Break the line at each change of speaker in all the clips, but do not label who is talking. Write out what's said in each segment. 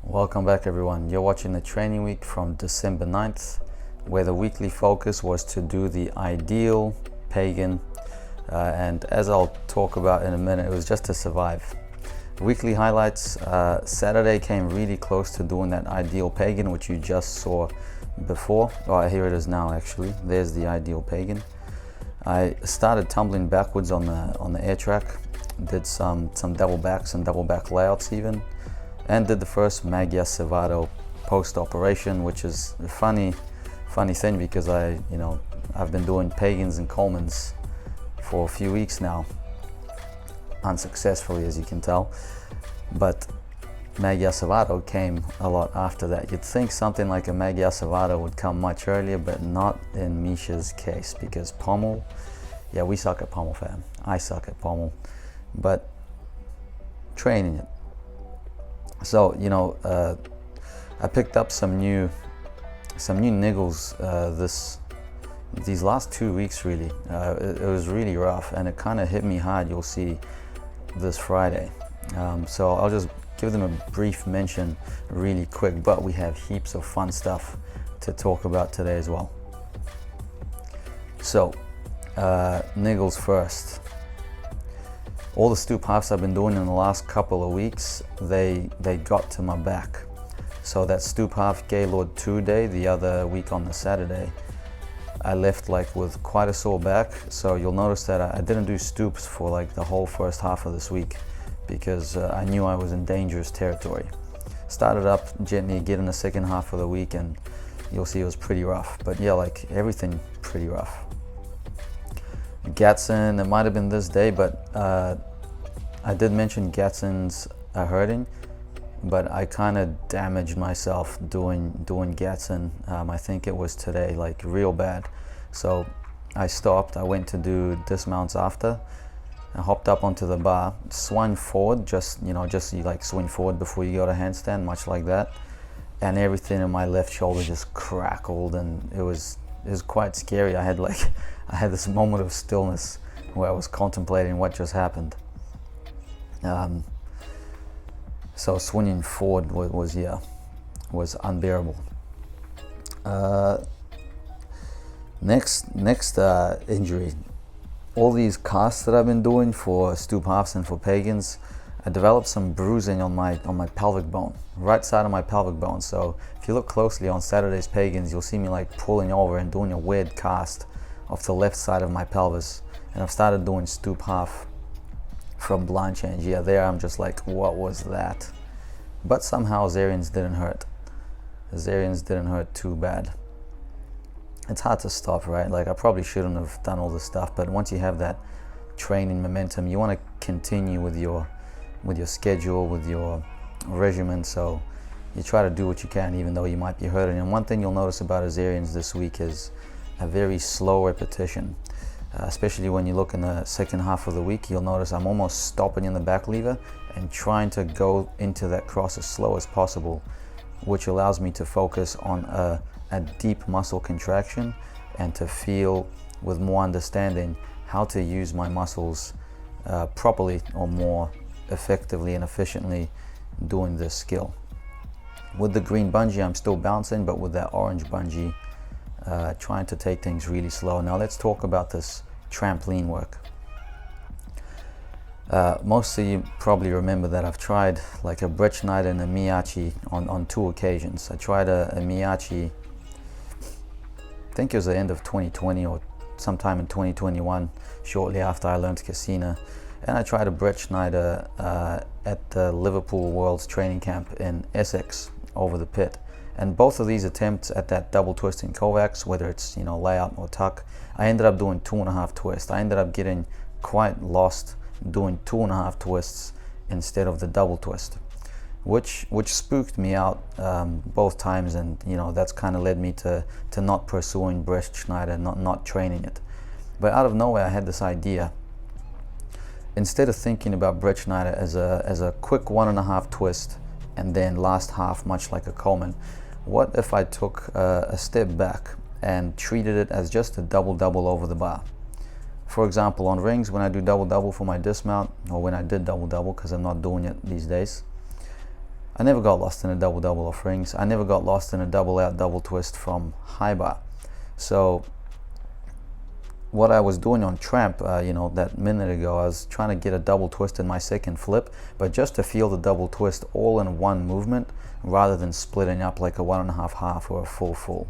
Welcome back everyone. You're watching the training week from December 9th, where the weekly focus was to do the ideal pagan, and as I'll talk about in a minute, it was just to survive. Weekly highlights, Saturday came really close to doing that ideal pagan, which you just saw before. Oh, here it is now actually. There's the ideal pagan. I started tumbling backwards on the air track, did some double backs and double back layouts even, and did the first Maggia Servato post-operation, which is a funny thing because I've been doing pagans and Colemans for a few weeks now, unsuccessfully as you can tell, but Maggia Servato came a lot after that. You'd think something like a Maggia Servato would come much earlier, but not in Misha's case, because pommel, yeah, we suck at pommel, fam. I suck at pommel, but training it. So I picked up some new niggles these last 2 weeks really. It was really rough and it kind of hit me hard. You'll see this Friday. So I'll just give them a brief mention really quick, but we have heaps of fun stuff to talk about today as well. So niggles first. All the stoop halves I've been doing in the last couple of weeks, they got to my back. So that stoop half Gaylord 2 day, the other week on the Saturday, I left like with quite a sore back. So you'll notice that I didn't do stoops for like the whole first half of this week because I knew I was in dangerous territory. Started up gently again in the second half of the week and you'll see it was pretty rough. But yeah, like everything pretty rough. Gatson, it might have been this day, but I did mention Gatsons are hurting, but I kind of damaged myself doing Gatson. I think it was today, like real bad. So I stopped. I went to do dismounts after. I hopped up onto the bar, swung forward, just you like swing forward before you go to handstand, much like that. And everything in my left shoulder just crackled, and it was quite scary. I had this moment of stillness where I was contemplating what just happened. So swinging forward was unbearable. Next injury. All these casts that I've been doing for stoop halves and for pagans, I developed some bruising on my pelvic bone, right side of my pelvic bone. So if you look closely on Saturday's pagans, you'll see me like pulling over and doing a weird cast off the left side of my pelvis. And I've started doing stoop half from blind change. Yeah, there I'm just like, what was that? But somehow Zarians didn't hurt. Zarians didn't hurt too bad. It's hard to stop, right? Like I probably shouldn't have done all this stuff, but once you have that training momentum, you want to continue with your schedule, with your regimen. So you try to do what you can, even though you might be hurting. And one thing you'll notice about Azarians this week is a very slow repetition. Especially when you look in the second half of the week, you'll notice I'm almost stopping in the back lever and trying to go into that cross as slow as possible, which allows me to focus on a deep muscle contraction and to feel with more understanding how to use my muscles properly or more effectively and efficiently doing this skill. With the green bungee, I'm still bouncing, but with that orange bungee, trying to take things really slow. Now let's talk about this trampoline work. Most of you probably remember that I've tried like a Brett Schneider and a Miyachi on 2 occasions. I tried a Miyachi, I think it was the end of 2020 or sometime in 2021, shortly after I learned Casina. And I tried a Brett Schneider at the Liverpool World's Training Camp in Essex over the pit. And both of these attempts at that double twist in Kovacs, whether it's layout or tuck, I ended up doing 2.5 twists. I ended up getting quite lost doing 2.5 twists instead of the double twist, which spooked me out both times, and that's kind of led me to not pursuing Brett Schneider, not training it. But out of nowhere, I had this idea. Instead of thinking about Brett Schneider as a quick 1.5 twist and then last half much like a Coleman, what if I took a step back and treated it as just a double-double over the bar? For example, on rings, when I do double-double for my dismount, or when I did double-double because I'm not doing it these days, I never got lost in a double-double off rings. I never got lost in a double-out, double twist from high bar. So what I was doing on tramp, that minute ago, I was trying to get a double twist in my second flip, but just to feel the double twist all in one movement rather than splitting up like a 1.5 half or a full.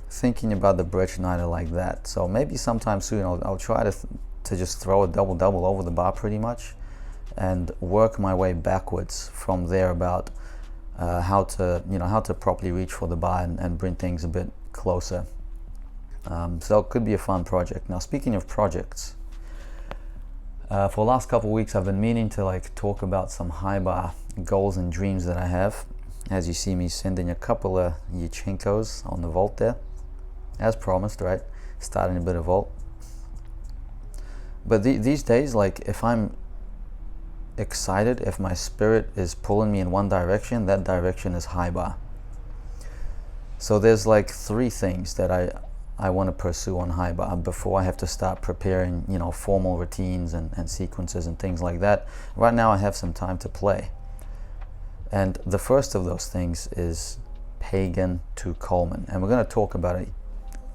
Thinking about the Brett Schneider like that. So maybe sometime soon I'll try to just throw a double-double over the bar pretty much and work my way backwards from there about how to properly reach for the bar and bring things a bit closer. So it could be a fun project. Now, speaking of projects, for the last couple of weeks I've been meaning to talk about some high bar goals and dreams that I have. As you see me sending a couple of Yuchenkos on the vault there, as promised, right? Starting a bit of vault. But these days, if I'm excited, if my spirit is pulling me in one direction, that direction is high bar. So there's 3 things that I want to pursue on high bar before I have to start preparing, formal routines and sequences and things like that. Right now I have some time to play. And the first of those things is Pagan to Coleman. And we're going to talk about it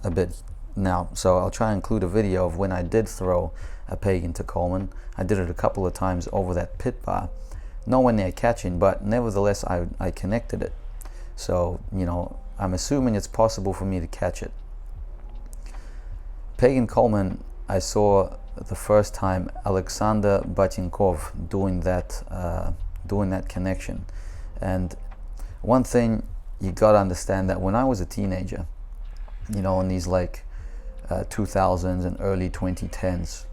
a bit now. So I'll try and include a video of when I did throw a Pagan to Coleman. I did it a couple of times over that pit bar. Nowhere near catching, but nevertheless I connected it. So, I'm assuming it's possible for me to catch it. Pagan Coleman, I saw the first time Alexander Batinkov doing that connection. And one thing you got to understand, that when I was a teenager, in these 2000s and early 2010s,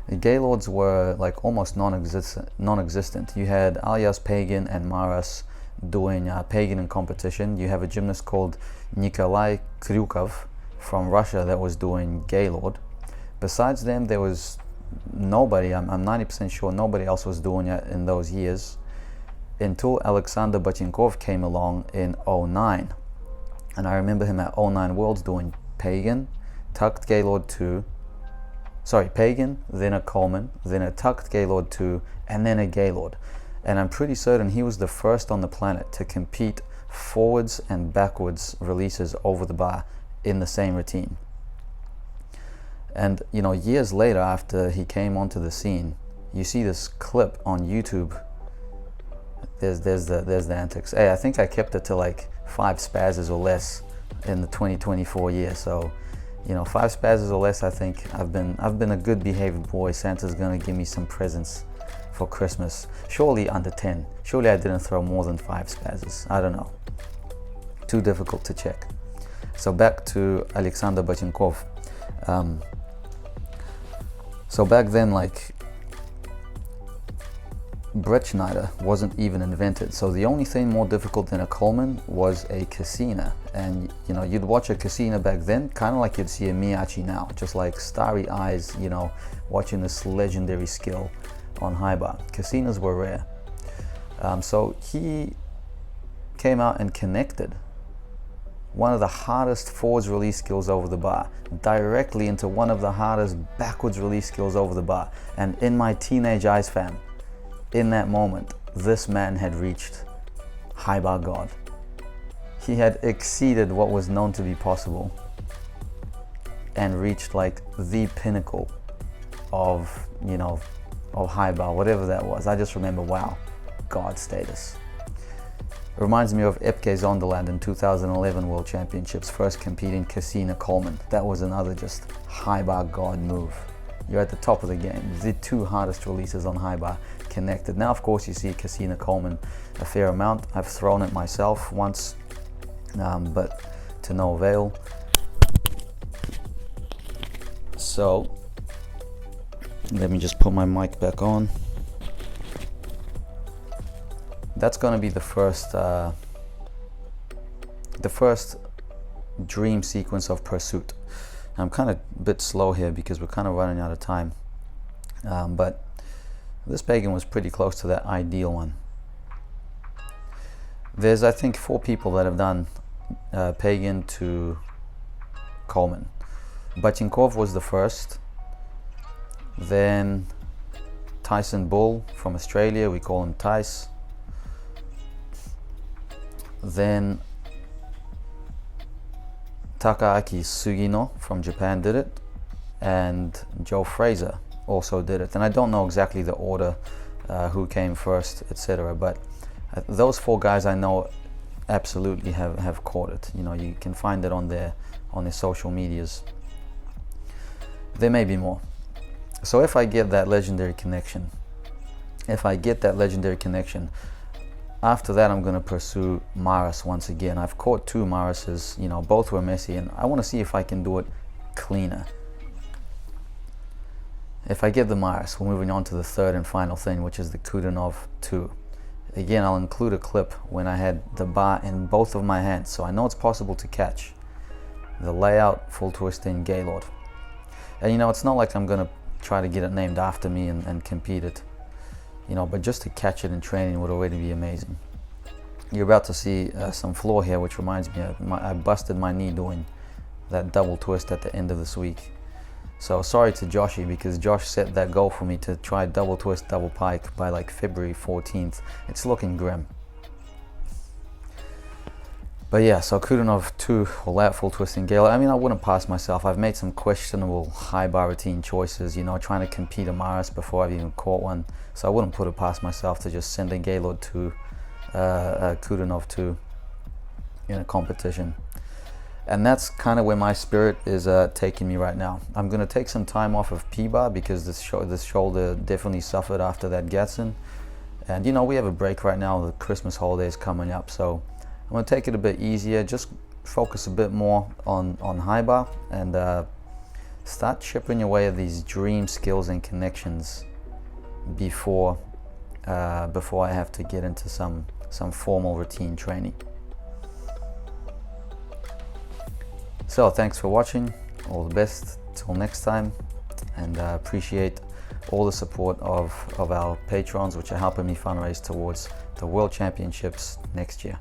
the Gaylords were almost non-existent. You had Alias Pagan and Maras doing Pagan in competition. You have a gymnast called Nikolai Kryukov from Russia that was doing Gaylord. Besides them, there was nobody. I'm 90% sure nobody else was doing it in those years until Alexander Batinkov came along in 2009. And I remember him at 2009 Worlds doing Pagan, tucked Gaylord 2, Pagan, then a Coleman, then a tucked Gaylord 2, and then a Gaylord. And I'm pretty certain he was the first on the planet to compete forwards and backwards releases over the bar in the same routine. And years later, after he came onto the scene, you see this clip on YouTube. There's the antics. Hey, I think I kept it to 5 spazzes or less in the 2024 year. So 5 spazzes or less. I think I've been a good behaved boy. Santa's gonna give me some presents for Christmas. Surely under 10. Surely I didn't throw more than 5 spazzes. I don't know. Too difficult to check. So back to Alexander Batinkov. So back then, Brett Schneider wasn't even invented. So the only thing more difficult than a Coleman was a Cassina. And you'd watch a Cassina back then, kind of like you'd see a Miyachi now, just starry eyes, watching this legendary skill on high bar. Cassinas were rare. So he came out and connected one of the hardest forwards release skills over the bar directly into one of the hardest backwards release skills over the bar. And in my teenage eyes, fam, in that moment, this man had reached high bar God. He had exceeded what was known to be possible and reached the pinnacle of high bar, whatever that was. I just remember, wow, God status. It reminds me of Epke Zonderland in 2011 World Championships, first competing Cassina Coleman. That was another just high bar God move. You're at the top of the game. The 2 hardest releases on high bar connected. Now, of course, you see Cassina Coleman a fair amount. I've thrown it myself once, but to no avail. So let me just put my mic back on. That's going to be the first dream sequence of pursuit. I'm kind of a bit slow here because we're kind of running out of time, but this Pagan was pretty close to that ideal one. There's, I think, 4 people that have done Pagan to Coleman. Batinkov was the first, then Tyson Bull from Australia, we call him Tice. Then Takaaki Sugino from Japan did it, and Joe Fraser also did it. And I don't know exactly the order, who came first, etc. But those 4 guys I know absolutely have caught it. You know, you can find it on their social medias. There may be more. So if I get that legendary connection, after that I'm going to pursue Maris once again. I've caught 2 Marises, you know, both were messy, and I want to see if I can do it cleaner. If I get the Maris, we're moving on to the third and final thing, which is the Kudinov 2. Again, I'll include a clip when I had the bar in both of my hands, so I know it's possible to catch. The layout, full twist in Gaylord. And you know, it's not like I'm going to try to get it named after me and compete it. You know, but just to catch it in training would already be amazing. You're about to see some floor here, which reminds me, I busted my knee doing that double twist at the end of this week. So sorry to Joshy, because Josh set that goal for me to try double twist, double pike by like February 14th. It's looking grim. But yeah, so Kudinov 2, all out full twist in Gaylord. I mean, I wouldn't pass myself. I've made some questionable high bar routine choices, you know, trying to compete a Maris before I've even caught one. So I wouldn't put it past myself to just send a Gaylord 2, Kudinov 2 in a competition. And that's kind of where my spirit is taking me right now. I'm going to take some time off of P-bar because this shoulder definitely suffered after that Gatson. And you know, we have a break right now, the Christmas holidays coming up, so I'm going to take it a bit easier, just focus a bit more on high bar, and start chipping away at these dream skills and connections before I have to get into some formal routine training. So thanks for watching, all the best till next time, and appreciate all the support of our patrons, which are helping me fundraise towards the World Championships next year.